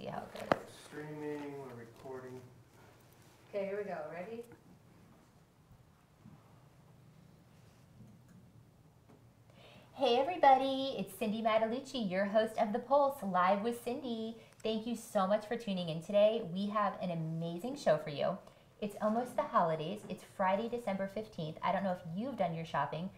see how it goes. Streaming, we're recording. Okay, here we go. Ready? Hey everybody, it's Cindy Matalucci, your host of The Pulse, Live with Cindy. Thank you so much for tuning in today. We have an amazing show for you. It's almost the holidays. It's Friday, December 15th. I don't know if you've done your shopping.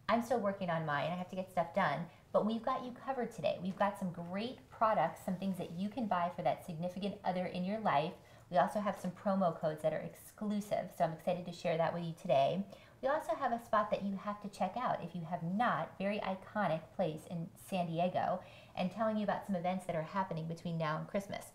I'm still working on mine. I have to get stuff done. But we've got you covered today. We've got some great products, some things that you can buy for that significant other in your life. We also have some promo codes that are exclusive, so I'm excited to share that with you today. We also have a spot that you have to check out if you have not, very iconic place in San Diego, and telling you about some events that are happening between now and Christmas.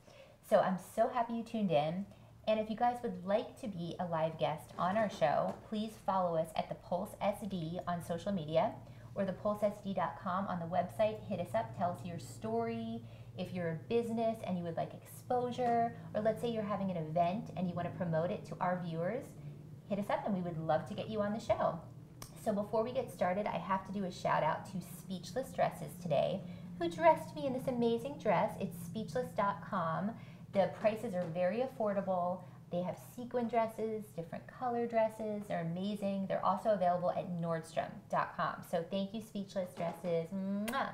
So I'm so happy you tuned in. And if you guys would like to be a live guest on our show, please follow us at The Pulse SD on social media or thepulsesd.com on the website. Hit us up, tell us your story. If you're a business and you would like exposure, or let's say you're having an event and you want to promote it to our viewers, hit us up and we would love to get you on the show. So before we get started, I have to do a shout out to Speechless Dresses today, who dressed me in this amazing dress. It's speechless.com. The prices are very affordable. They have sequin dresses, different color dresses. They're amazing. They're also available at Nordstrom.com. So thank you, Speechless Dresses. Mwah.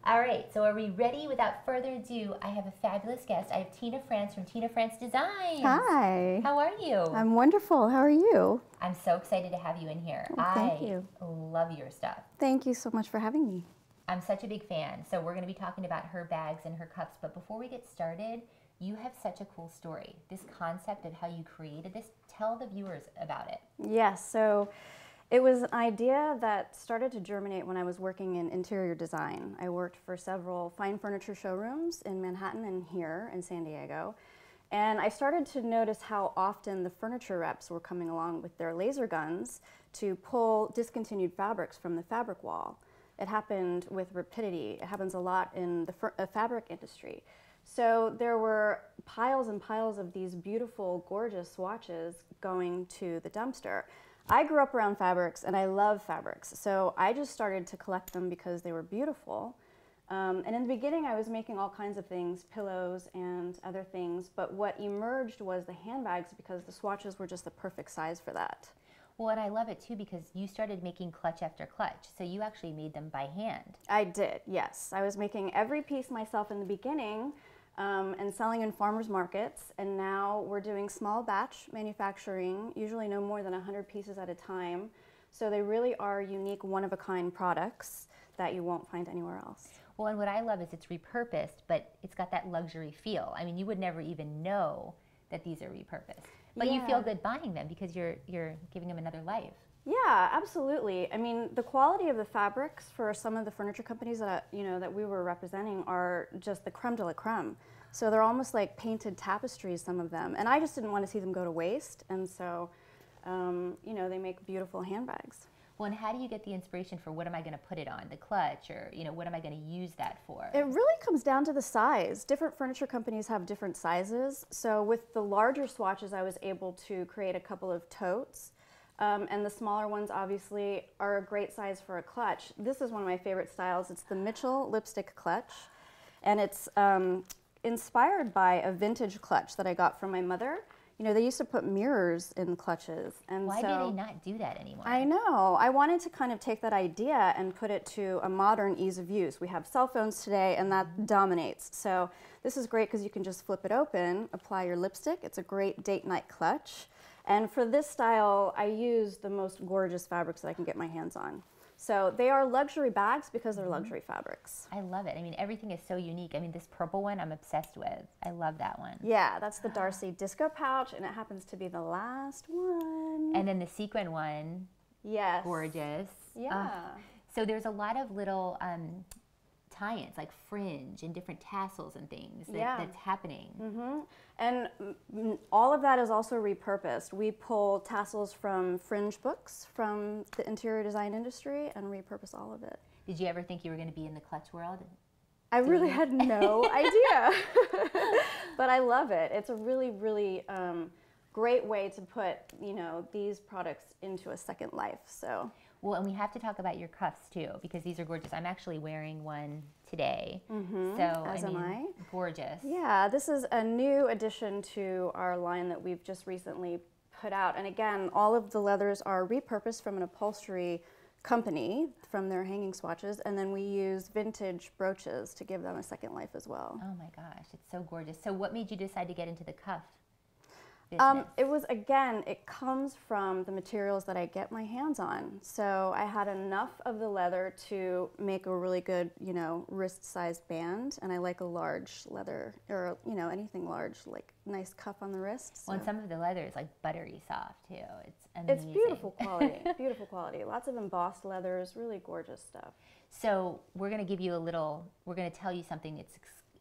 All right, so are we ready? Without further ado, I have a fabulous guest. I have Tina Frantz from Tina Frantz Designs. Hi. How are you? I'm wonderful. How are you? I'm so excited to have you in here. Oh, thank you. I love your stuff. Thank you so much for having me. I'm such a big fan. So we're going to be talking about her bags and her cups. But before we get started, you have such a cool story. This concept of how you created this, tell the viewers about it. Yes, so it was an idea that started to germinate when I was working in interior design. I worked for several fine furniture showrooms in Manhattan and here in San Diego. And I started to notice how often the furniture reps were coming along with their laser guns to pull discontinued fabrics from the fabric wall. It happened with rapidity. It happens a lot in the fabric industry. So there were piles and piles of these beautiful, gorgeous swatches going to the dumpster. I grew up around fabrics and I love fabrics, so I just started to collect them because they were beautiful. And in the beginning I was making all kinds of things, pillows and other things, but what emerged was the handbags because the swatches were just the perfect size for that. Well, and I love it too because you started making clutch after clutch, so you actually made them by hand. I did, yes. I was making every piece myself in the beginning, and selling in farmers markets, and now we're doing small batch manufacturing, usually no more than 100 pieces at a time. So they really are unique, one-of-a-kind products that you won't find anywhere else. Well, and what I love is it's repurposed, but it's got that luxury feel. I mean, you would never even know that these are repurposed, but yeah. You feel good buying them because you're giving them another life. Yeah, absolutely. I mean, the quality of the fabrics for some of the furniture companies that that we were representing are just the creme de la creme. So they're almost like painted tapestries, some of them, and I just didn't want to see them go to waste. And so, they make beautiful handbags. Well, and how do you get the inspiration for what am I going to put it on, the clutch, or what am I going to use that for? It really comes down to the size. Different furniture companies have different sizes. So with the larger swatches, I was able to create a couple of totes. And the smaller ones obviously are a great size for a clutch. This is one of my favorite styles. It's the Mitchell lipstick clutch, and it's inspired by a vintage clutch that I got from my mother. They used to put mirrors in clutches, and why do they not do that anymore? I know. I wanted to kind of take that idea and put it to a modern ease of use. We have cell phones today, and that dominates. So this is great because you can just flip it open, apply your lipstick. It's a great date night clutch. And for this style, I use the most gorgeous fabrics that I can get my hands on. So they are luxury bags because they're luxury fabrics. I love it. I mean, everything is so unique. I mean, this purple one I'm obsessed with. I love that one. Yeah, that's the Darcy Disco Pouch, and it happens to be the last one. And then the sequin one. Yes. Gorgeous. Yeah. So there's a lot of little tie-ins, like fringe and different tassels and things that's happening. Mm-hmm. And all of that is also repurposed. We pull tassels from fringe books from the interior design industry and repurpose all of it. Did you ever think you were going to be in the clutch world? I really had no idea, but I love it. It's a really, really great way to put, these products into a second life. So. Well, and we have to talk about your cuffs too, because these are gorgeous. I'm actually wearing one today. So, As am I. Gorgeous. Yeah, this is a new addition to our line that we've just recently put out. And again, all of the leathers are repurposed from an upholstery company from their hanging swatches, and then we use vintage brooches to give them a second life as well. Oh my gosh, it's so gorgeous. So what made you decide to get into the cuff business? It was, again, it comes from the materials that I get my hands on. So I had enough of the leather to make a really good, you know, wrist-sized band, and I like a large leather, or, you know, anything large, like nice cuff on the wrist. So. Well, and some of the leather is like buttery soft too. It's amazing. It's beautiful quality, beautiful quality. Lots of embossed leathers, really gorgeous stuff. So we're going to give you a little, we're going to tell you something that's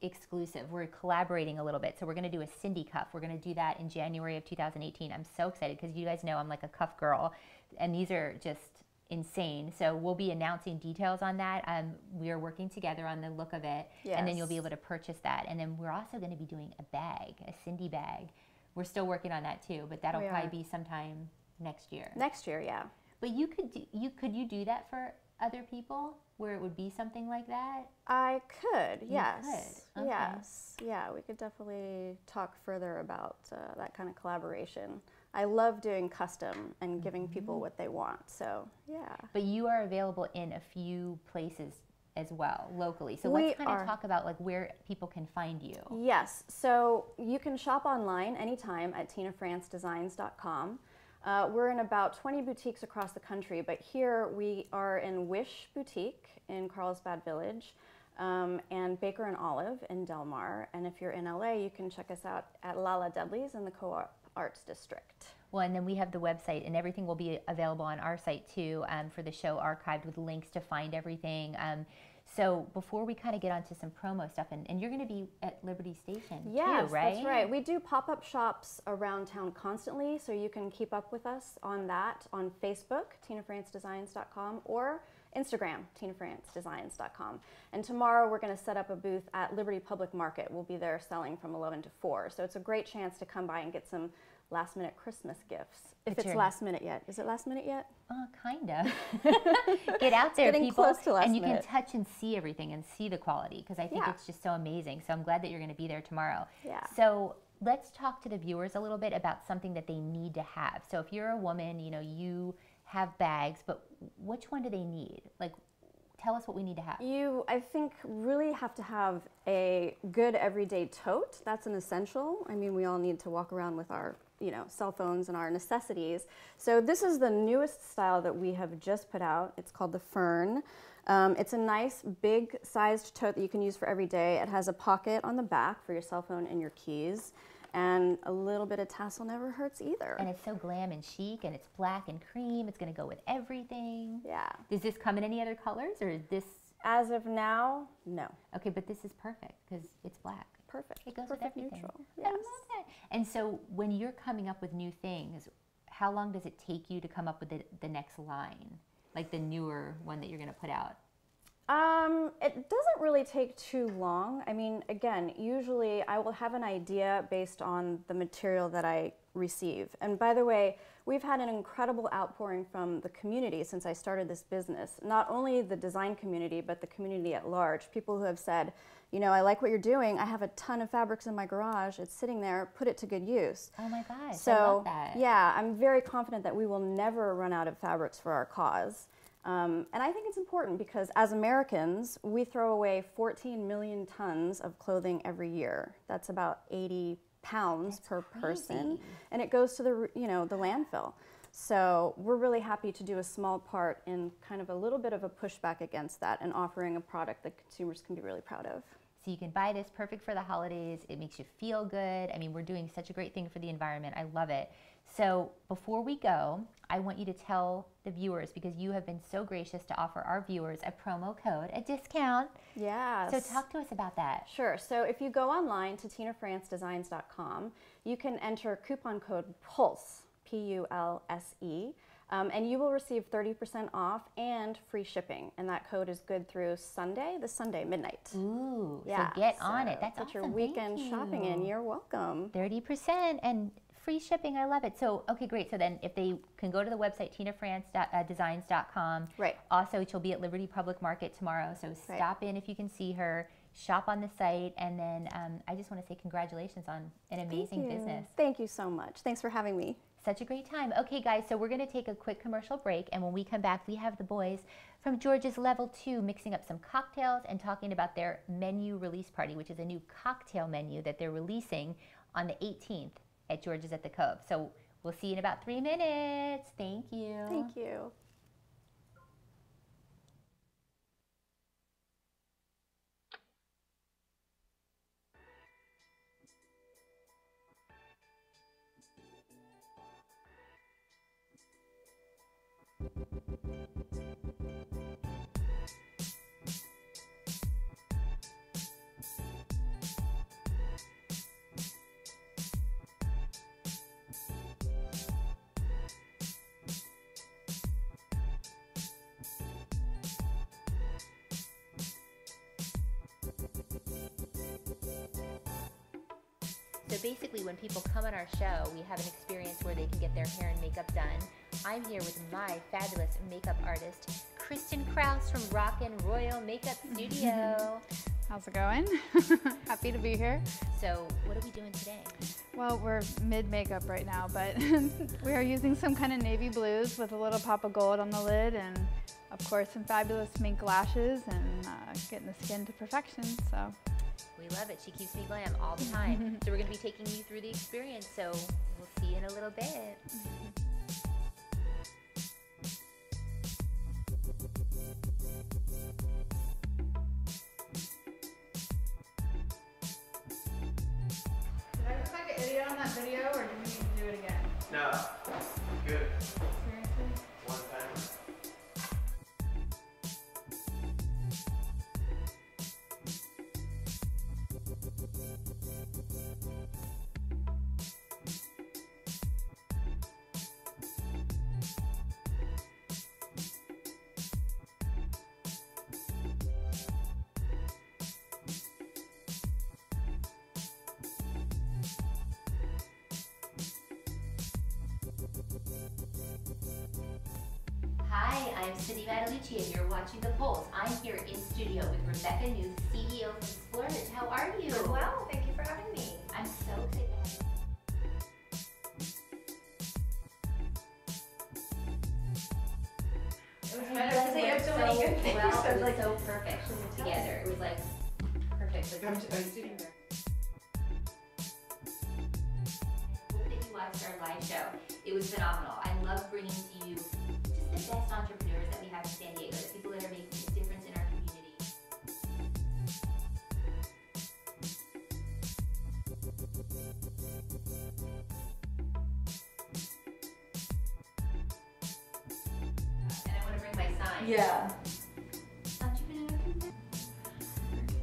exclusive. We're collaborating a little bit. So we're going to do a Cindy cuff. We're going to do that in January of 2018. I'm so excited because you guys know I'm like a cuff girl, and these are just insane. So we'll be announcing details on that. We are working together on the look of it, and then you'll be able to purchase that. And then we're also going to be doing a bag, a Cindy bag. We're still working on that too, but that'll probably be sometime next year. Next year, yeah. But you could do that for other people, where it would be something like that? I could, yes. You could. Okay. Yes, yeah, we could definitely talk further about that kind of collaboration. I love doing custom and giving people what they want, so yeah. But you are available in a few places as well, locally. So let's kind of talk about like where people can find you. Yes, so you can shop online anytime at tinafrantzdesigns.com. We're in about 20 boutiques across the country, but here we are in Wish Boutique in Carlsbad Village, and Baker and Olive in Del Mar. And if you're in LA, you can check us out at Lala Dudley's in the Co-op Arts District. Well, and then we have the website, and everything will be available on our site too, for the show, archived with links to find everything. So before we kind of get onto some promo stuff, and you're going to be at Liberty Station too, right? That's right. We do pop-up shops around town constantly, so you can keep up with us on that on Facebook, tinafrantzdesigns.com, or Instagram, tinafrantzdesigns.com. And tomorrow we're going to set up a booth at Liberty Public Market. We'll be there selling from 11 to 4. So it's a great chance to come by and get some last-minute Christmas gifts. If it's last minute yet. Is it last minute yet? Kind of. Get out there, Getting people, close to last and you minute. can touch and see everything and see the quality, because I think it's just so amazing. So I'm glad that you're going to be there tomorrow. Yeah. So let's talk to the viewers a little bit about something that they need to have. So if you're a woman, you know, you have bags, but which one do they need? Like, tell us what we need to have. You, I think, really have to have a good everyday tote. That's an essential. I mean, we all need to walk around with our, you know, cell phones and our necessities. So this is the newest style that we have just put out. It's called the Fern. It's a nice big sized tote that you can use for every day. It has a pocket on the back for your cell phone and your keys. And a little bit of tassel never hurts either. And it's so glam and chic, and it's black and cream. It's going to go with everything. Yeah. Does this come in any other colors, or is this? As of now, no. Okay, but this is perfect because it's black. Perfect. It goes Perfect with everything. neutral. I love that. And so when you're coming up with new things, how long does it take you to come up with the next line, like the newer one that you're going to put out? It doesn't really take too long. I mean, again, usually I will have an idea based on the material that I receive. And by the way, we've had an incredible outpouring from the community since I started this business. Not only the design community, but the community at large. People who have said, you know, I like what you're doing. I have a ton of fabrics in my garage. It's sitting there. Put it to good use. Oh my gosh, so, I love that. Yeah, I'm very confident that we will never run out of fabrics for our cause. And I think it's important because as Americans, we throw away 14 million tons of clothing every year. That's about 80 pounds per person, and it goes to the, you know, the landfill. So we're really happy to do a small part in kind of a little bit of a pushback against that and offering a product that consumers can be really proud of. So you can buy this, perfect for the holidays. It makes you feel good. I mean, we're doing such a great thing for the environment. I love it. So before we go, I want you to tell the viewers, because you have been so gracious to offer our viewers a promo code, a discount. Yes. So talk to us about that. Sure. So if you go online to tinafrantzdesigns.com, you can enter coupon code PULSE, P-U-L-S-E, and you will receive 30% off and free shipping. And that code is good through Sunday, this Sunday, midnight. Ooh, Yeah, so get on it. That's put awesome. your weekend Thank shopping you. in. You're welcome. 30% and free shipping. I love it. So, okay, great. So then if they can go to the website, tinafrantz.designs.com. Right. Also, she'll be at Liberty Public Market tomorrow. So stop in if you can see her, shop on the site. And then I just want to say congratulations on an amazing business. Thank you so much. Thanks for having me. Such a great time. Okay, guys, so we're going to take a quick commercial break. And when we come back, we have the boys from George's Level 2 mixing up some cocktails and talking about their menu release party, which is a new cocktail menu that they're releasing on the 18th at George's at the Cove. So we'll see you in about 3 minutes. Thank you. Thank you. So basically, when people come on our show, we have an experience where they can get their hair and makeup done. I'm here with my fabulous makeup artist, Kristen Krause from Rockin' Royal Makeup Studio. How's it going? Happy to be here. So what are we doing today? Well, we're mid-makeup right now, but we are using some kind of navy blues with a little pop of gold on the lid and, of course, some fabulous mink lashes and getting the skin to perfection, so. We love it. She keeps me glam all the time. So we're going to be taking you through the experience, so we'll see you in a little bit. Did I look like an idiot on that video, or do we need to do it again? No, good. Seriously? One time. Hi, I'm Cindy Matalucci, and you're watching The Pulse. I'm here in studio with Rebecca New, CEO from Splurge. How are you? Well, thank you for having me. I'm so excited to have you. It was better because you have so many good things. Well, So it was like, so perfect together. It was like perfect. I'm sitting there. Hope that you watched our live show. It was phenomenal. I love bringing to you just the best entrepreneurs that we have in San Diego, the people that are making a difference in our community. And I want to bring my sign. Yeah. Entrepreneur.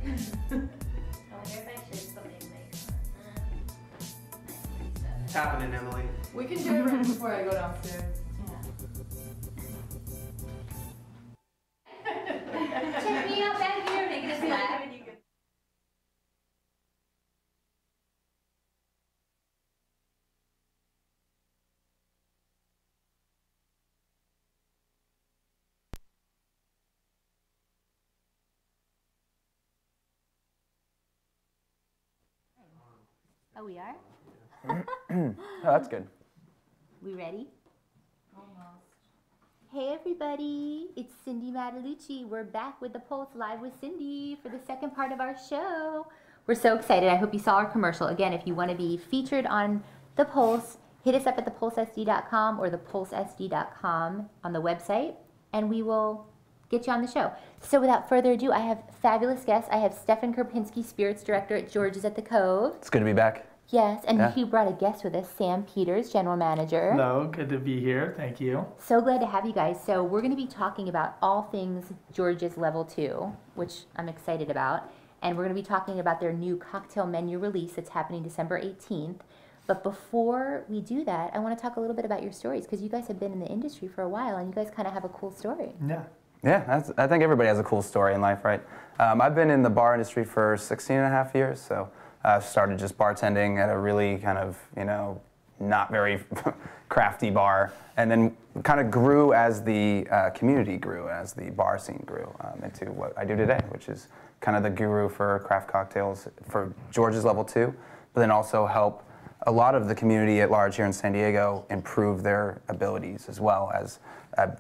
I wonder if I should put my mic on. It's happening, Emily. We can do it right before I go downstairs. Check me out back here, making us laugh. Oh, we are? Oh, that's good. We ready? Almost. Hey everybody, it's Cindy Matalucci. We're back with The Pulse Live with Cindy for the second part of our show. We're so excited. I hope you saw our commercial. Again, if you want to be featured on The Pulse, hit us up at thepulsesd.com or thepulsesd.com on the website, and we will get you on the show. So without further ado, I have fabulous guests. I have Stefan Krupinski, Spirits Director at George's at the Cove. It's good to be back. Yes, and Yeah. he brought a guest with us, Sam Peters, General Manager. Hello, good to be here. Thank you. So glad to have you guys. So we're going to be talking about all things George's Level 2, which I'm excited about. And we're going to be talking about their new cocktail menu release that's happening December 18th. But before we do that, I want to talk a little bit about your stories, because you guys have been in the industry for a while and you guys kind of have a cool story. Yeah. Yeah, I think everybody has a cool story in life, right? I've been in the bar industry for 16 and a half years, so I started just bartending at a really kind of, not very crafty bar, and then kind of grew as the community grew, as the bar scene grew, into what I do today, which is kind of the guru for craft cocktails for George's Level 2, but then also help a lot of the community at large here in San Diego improve their abilities, as well as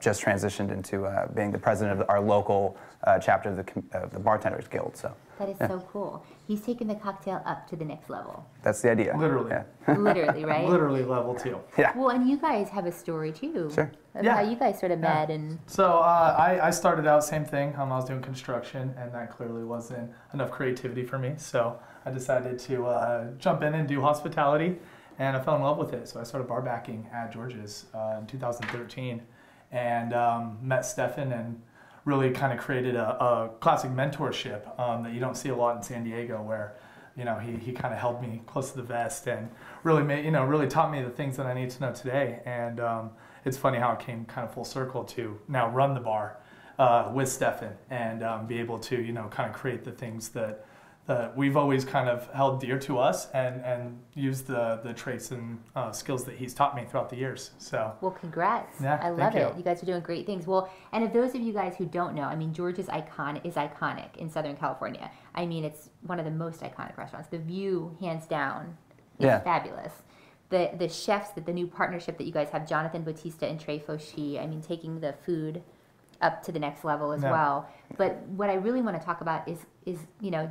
just transitioned into being the president of our local chapter of the Bartenders Guild. So that is so cool. He's taken the cocktail up to the next level. that's the idea. Literally. Yeah. Literally, right? Literally level 2. Yeah. Well, and you guys have a story too. Sure. Of Yeah. how you guys sort of Yeah. met and. So I started out same thing. I was doing construction, and that clearly wasn't enough creativity for me. So I decided to jump in and do hospitality, and I fell in love with it. So I started bar backing at George's in 2013, and met Stefan, and really kind of created a classic mentorship that you don't see a lot in San Diego, where he kind of held me close to the vest and really really taught me the things that I need to know today. And it's funny how it came kind of full circle to now run the bar with Stefan and be able to kind of create the things that we've always kind of held dear to us, and use the traits and skills that he's taught me throughout the years. So Well, congrats. Yeah, I love thank you. it. You guys are doing great things. Well, and if those of you guys who don't know, I mean, George's is iconic in Southern California. I mean, it's one of the most iconic restaurants. The view, hands down, is Yeah. fabulous. The chefs, the new partnership that you guys have, Jonathan Bautista and Trey Fauchi, I mean, taking the food up to the next level as Yeah. well. But what I really want to talk about is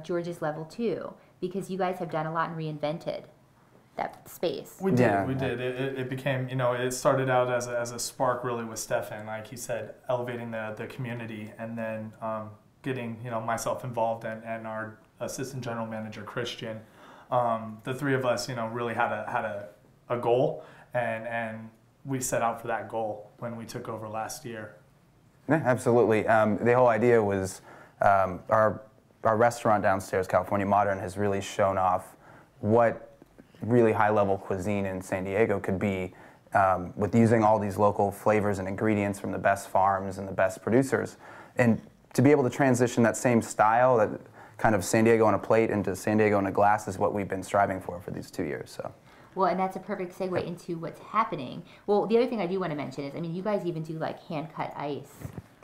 George's Level 2, because you guys have done a lot and reinvented that space. we did. Yeah. We did. It became, it started out as a spark really with Stefan, like he said, elevating the community, and then getting myself involved, and our assistant general manager Christian. The three of us really had a goal, and we set out for that goal when we took over last year. Yeah, absolutely. The whole idea was our restaurant downstairs, California Modern, has really shown off what really high-level cuisine in San Diego could be, with using all these local flavors and ingredients from the best farms and the best producers. And to be able to transition that same style, that kind of San Diego on a plate into San Diego in a glass, is what we've been striving for these 2 years. So. Well, and that's a perfect segue into what's happening. Well, the other thing I do want to mention is, I mean, you guys even do like hand-cut ice.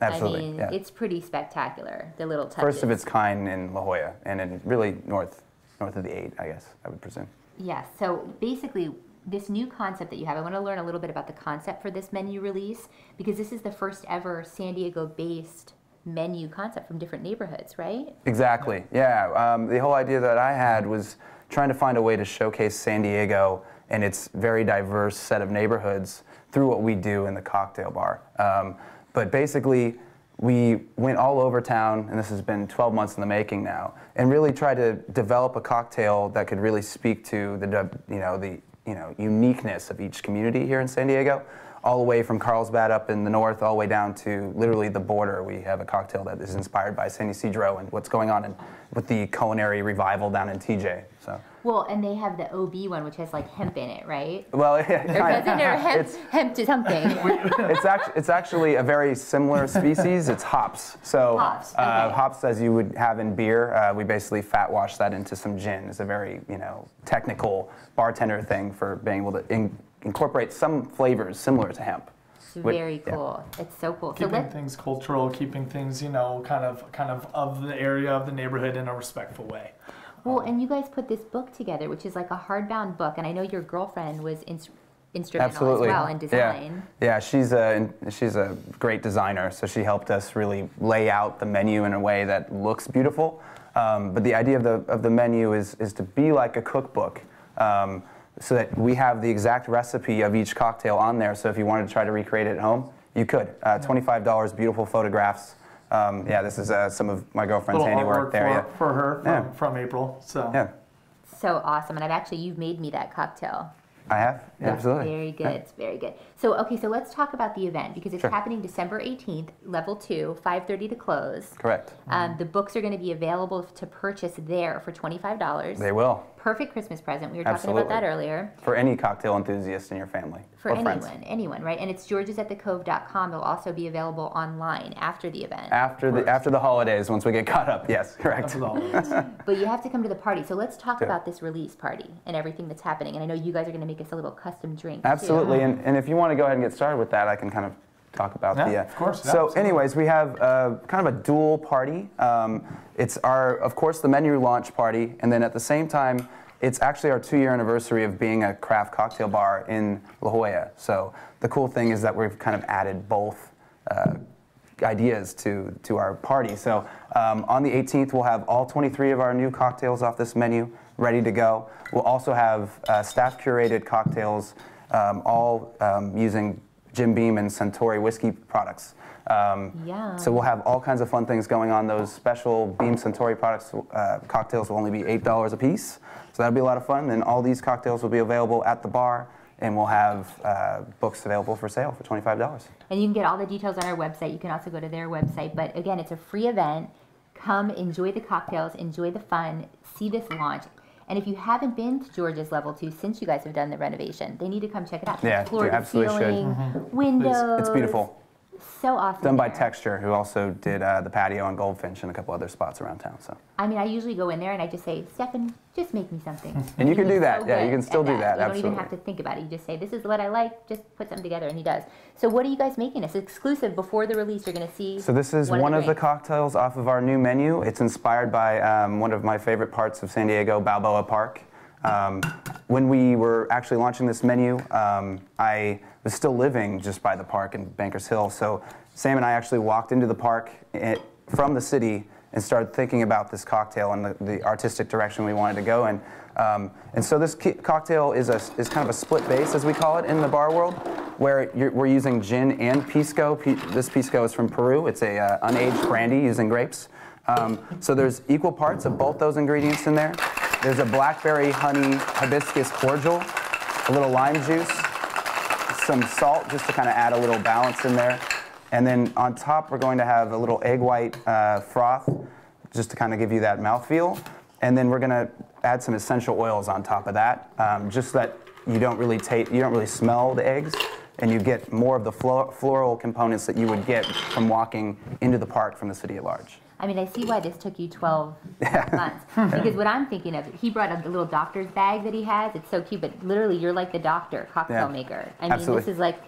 Absolutely, I mean, yeah. it's pretty spectacular, the little touches. First of its kind in La Jolla, and in really north of the 8, I guess, I would presume. Yeah, so basically, this new concept that you have, I want to learn a little bit about the concept for this menu release, because this is the first ever San Diego-based menu concept from different neighborhoods, right? Exactly, yeah. The whole idea that I had was trying to find a way to showcase San Diego and its very diverse set of neighborhoods through what we do in the cocktail bar. But basically, we went all over town, and this has been 12 months in the making now, and really tried to develop a cocktail that could really speak to the uniqueness of each community here in San Diego, all the way from Carlsbad up in the north, all the way down to literally the border. We have a cocktail that is inspired by San Isidro and what's going on with the culinary revival down in TJ. So. Well, and they have the OB one, which has like hemp in it, right? Well, Or doesn't it hemp to something? it's actually a very similar species. It's hops. So Hops, okay. Hops, as you would have in beer, we basically fat wash that into some gin. It's a very technical bartender thing for being able to incorporate some flavors similar to hemp. It's very cool. Yeah. It's so cool. Keeping things cultural, keeping things kind of the area of the neighborhood in a respectful way. Well, and you guys put this book together, which is like a hardbound book, and I know your girlfriend was instrumental Absolutely. as well in design. Yeah, she's a great designer, so she helped us really lay out the menu in a way that looks beautiful. But the idea of the menu is to be like a cookbook, so that we have the exact recipe of each cocktail on there. So if you wanted to try to recreate it at home, you could. $25, beautiful photographs. This is some of my girlfriend's handiwork there. For her from April. So. Yeah. So awesome, and you've made me that cocktail. I have, yeah, absolutely. Very good, It's very good. So let's talk about the event, because it's happening December 18th, level 2, 5:30 to close. Correct. The books are going to be available to purchase there for $25. They will. perfect Christmas present. We were talking about that earlier. For any cocktail enthusiast in your family. For or anyone, friends. anyone, right? And it's georgesatthecove.com. It'll also be available online after the event. After the holidays, once we get caught up, yes, correct. But you have to come to the party. So let's talk about this release party and everything that's happening. And I know you guys are going to make us a little custom drink. Absolutely, too. and if you want to go ahead and get started with that, I can kind of talk about of course. So anyways, we have kind of a dual party. It's of course, the menu launch party, and then at the same time, it's actually our 2-year anniversary of being a craft cocktail bar in La Jolla. So the cool thing is that we've kind of added both ideas to our party. So on the 18th, we'll have all 23 of our new cocktails off this menu ready to go. We'll also have staff-curated cocktails, all using Jim Beam and Suntory whiskey products. So we'll have all kinds of fun things going on. Those special Beam Suntory products, cocktails will only be $8 a piece. So that'll be a lot of fun. And all these cocktails will be available at the bar, and we'll have books available for sale for $25. And you can get all the details on our website. You can also go to their website. But again, it's a free event. Come, enjoy the cocktails, enjoy the fun, see this launch. And if you haven't been to George's Level 2 since you guys have done the renovation, they need to come check it out. Yeah, floor you to absolutely ceiling, should. windows. It's beautiful. So awesome. Done by there. Texture, who also did the patio and Goldfinch and a couple other spots around town. So. I mean, I usually go in there and I just say, Stefan, just make me something. And you can do that. So Yeah, you good can still at do that. You don't Absolutely. even have to think about it. You just say, this is what I like. Just put something together, and he does. So what are you guys making? It's exclusive before the release. You're going to see. So this is one of the cocktails off of our new menu. It's inspired by one of my favorite parts of San Diego, Balboa Park. When we were actually launching this menu, I was still living just by the park in Bankers Hill. So Sam and I actually walked into the park from the city and started thinking about this cocktail and the artistic direction we wanted to go in. And so this cocktail is kind of a split base, as we call it in the bar world, where we're using gin and pisco. This pisco is from Peru. It's a unaged brandy using grapes. So there's equal parts of both those ingredients in there. There's a blackberry honey hibiscus cordial, a little lime juice, some salt just to kind of add a little balance in there. And then on top, we're going to have a little egg white froth just to kind of give you that mouthfeel. And then we're going to add some essential oils on top of that, just so that you don't really smell the eggs, and you get more of the floral components that you would get from walking into the park from the city at large. I mean, I see why this took you 12 months. Because what I'm thinking of, he brought a little doctor's bag that he has. It's so cute, but literally you're like the doctor, cocktail maker. I mean, Absolutely. this is like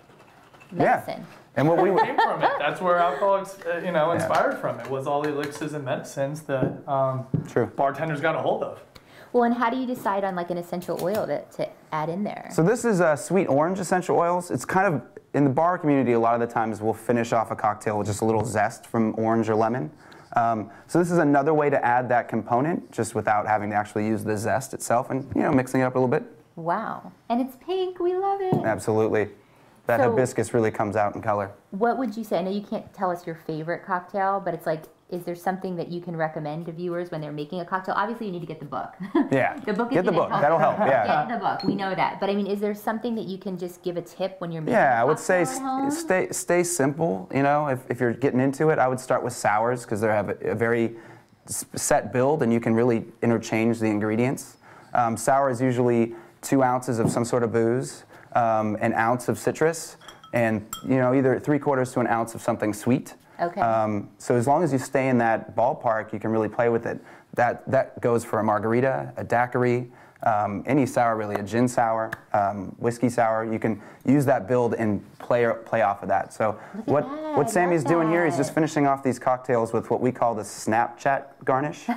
medicine. And what we Came from it. That's where alcohol, inspired from. It was all the elixirs and medicines that bartenders got a hold of. Well, and how do you decide on like an essential oil to add in there? So this is sweet orange essential oils. It's kind of, in the bar community, a lot of the times we'll finish off a cocktail with just a little zest from orange or lemon. So this is another way to add that component, just without having to actually use the zest itself, and mixing it up a little bit. Wow. And it's pink. We love it. Absolutely. That So- hibiscus really comes out in color. What would you say? I know you can't tell us your favorite cocktail, but it's like, is there something that you can recommend to viewers when they're making a cocktail? Obviously, you need to get the book. Yeah. The book is Get the gonna book. That'll help. Yeah. Get the book. We know that. But I mean, is there something that you can just give a tip when you're making Yeah, a I would say cocktail at home? stay simple. If you're getting into it, I would start with sours because they have a very set build, and you can really interchange the ingredients. Sour is usually 2 ounces of some sort of booze, an ounce of citrus, and either 3/4 to an ounce of something sweet. Okay. So as long as you stay in that ballpark, you can really play with it. That goes for a margarita, a daiquiri, any sour really, a gin sour, whiskey sour. You can use that build and play off of that. So Look at what that. Sammy's I doing love here is that. just finishing off these cocktails with what we call the Snapchat garnish.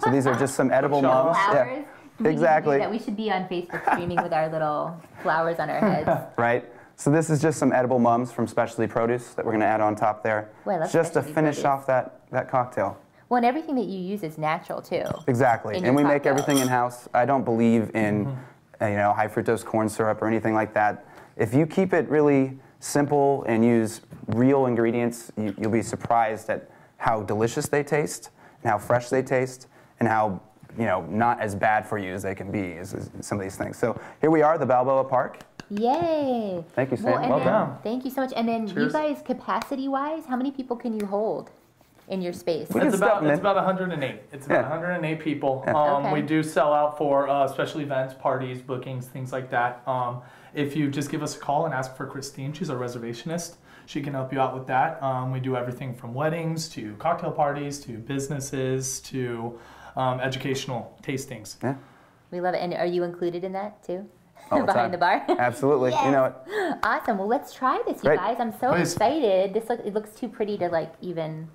So these are just some edible mums. Flowers. We need to do Exactly. that. We should be on Facebook streaming with our little flowers on our heads. Right. So this is just some edible mums from specialty produce that we're going to add on top there, Boy, I love just to specialty finish produce. off that cocktail. Well, and everything that you use is natural too. Exactly, in and your we make cocktails. everything in-house. I don't believe in high fructose corn syrup or anything like that. If you keep it really simple and use real ingredients, you'll be surprised at how delicious they taste and how fresh they taste and how not as bad for you as they can be as some of these things. So here we are, the Balboa Park. Yay! Thank you, Sam. and Well then- done. Thank you so much. And then Cheers. you guys, capacity-wise, how many people can you hold? in your space? We can step 'em in. It's about 108. It's about 108 people. Okay. We do sell out for special events, parties, bookings, things like that. If you just give us a call and ask for Christine, she's our reservationist. She can help you out with that. We do everything from weddings to cocktail parties to businesses to educational tastings. Yeah. We love it. And are you included in that too? All the Behind time. the bar? Absolutely. You know it. Awesome. Well, let's try this, you Great. guys. I'm so Please. excited. It looks too pretty to like even.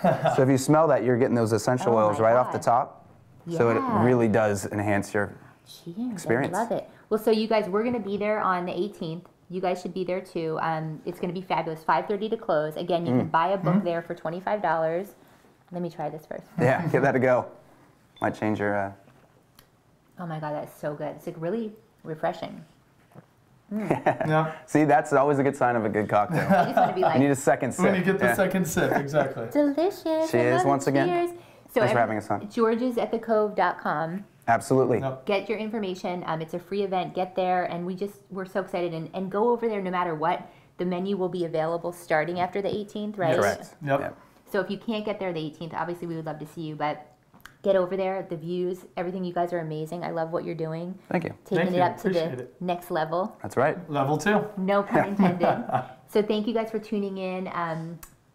So if you smell that, you're getting those essential Oh oils my right off the God. top. So it Yeah. really does enhance your Cheers. experience. I love it. Well, so you guys, we're going to be there on the 18th. You guys should be there too. It's going to be fabulous. 5:30 to close. Again, you can buy a book there for $25. Let me try this first. Yeah, give that a go. Might change your. Oh my God, that's so good. It's like really refreshing. Yeah. See, that's always a good sign of a good cocktail. I just want to be You need like, a second sip. When you get the Yeah. second sip, exactly. delicious. I Cheers love it. once again. Cheers. Thanks for having us on. GeorgesAtTheCove.com. Absolutely. Yep. Get your information. It's a free event. Get there, and we're so excited. And go over there no matter what. The menu will be available starting after the 18th, right? Correct. Yep. So if you can't get there the 18th, obviously we would love to see you, but get over there. The views, everything. You guys are amazing. I love what you're doing. Thank you. Taking Thank it you. up to Appreciate the it. next level. That's right. Level 2. No pun intended. So thank you guys for tuning in.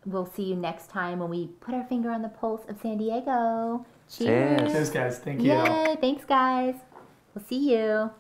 We'll see you next time when we put our finger on the pulse of San Diego. Cheers. Cheers. Cheers, guys. Thank you. Yay. Thanks, guys. We'll see you.